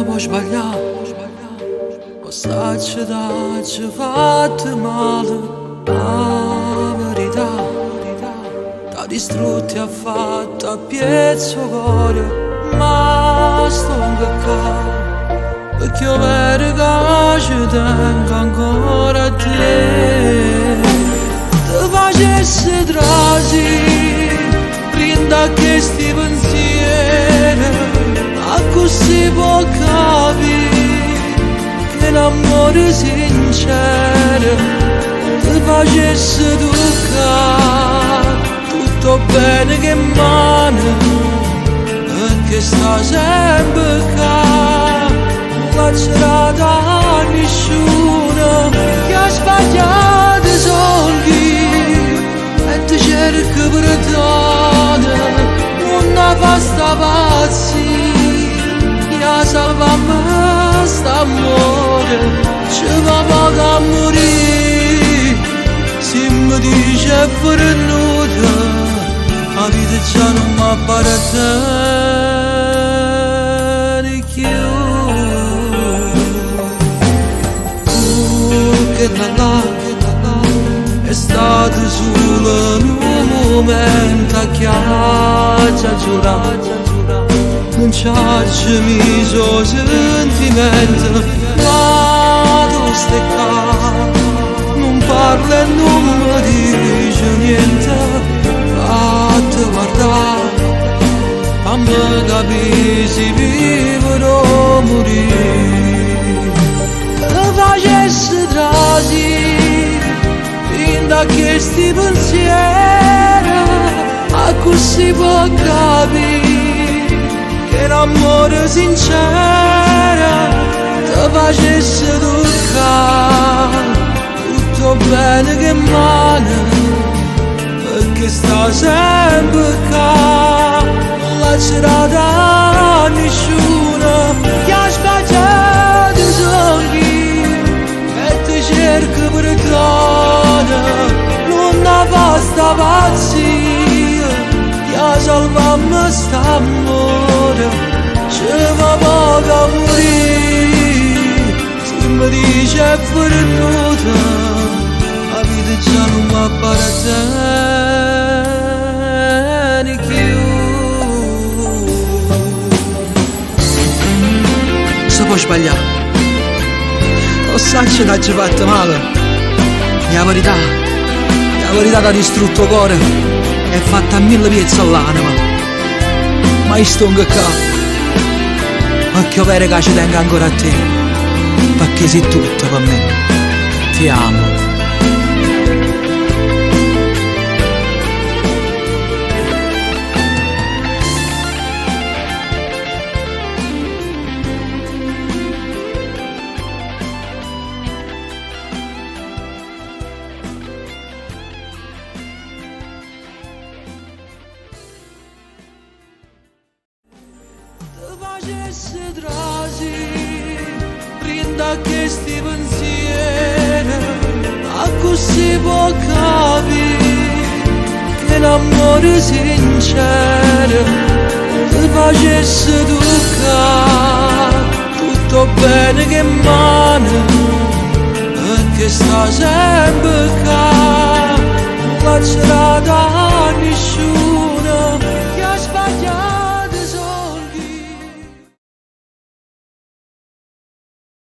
può sbagliare, o sacci da ci fatte male, la verità, t'ha distrutti, ha fatto a piezzo cuore, ma sto qua, perché io vedo che ci tengo ancora a te, ti facessi trasi, rinda che sti pensieri, a così può capire che l'amore sincero ti facesse toccare tutto bene che mano, perché sta sempre qua, non lascerà da nessuno che ha sbagliato i soldi e ti cerca perdono, non fa sta pazzia. Salvami st'amore, ci va poco a morire, se mi dice è venuta, la vita già non mi appartiene più. Che là, è stato solo un momento che ci ha giurato, non c'è miso sentimento, ma tu stai qua, non parla e non mi dice niente, fatti guardare, fammi capire se vivere o morire, te facessi trasi, finta che sti pensieri, a così può capire, che l'amore sincero ti facesse toccare tutto bene che male, perché sta sempre qua, non lascerà da nessuno che ha sbagliato i soldi e ti cerca perdono, non fa sta pazzia, che salvami st'amore, ci va poco a morire, se mi dice è venuta, la vita già non mi appartiene più. Se può sbagliare, lo sacci da ci fatto male, la verità t'ha distrutto il cuore, è fatta a 1000 pezzi all'anima, ma io sto qua, perché vero che ci tengo ancora a te, perché sei tutto per me, ti amo. Facesse trasi, rinda che sti pensieri, a così può capire che l'amore sincero ti facesse toccare tutto bene che mano, perché sta sempre qua,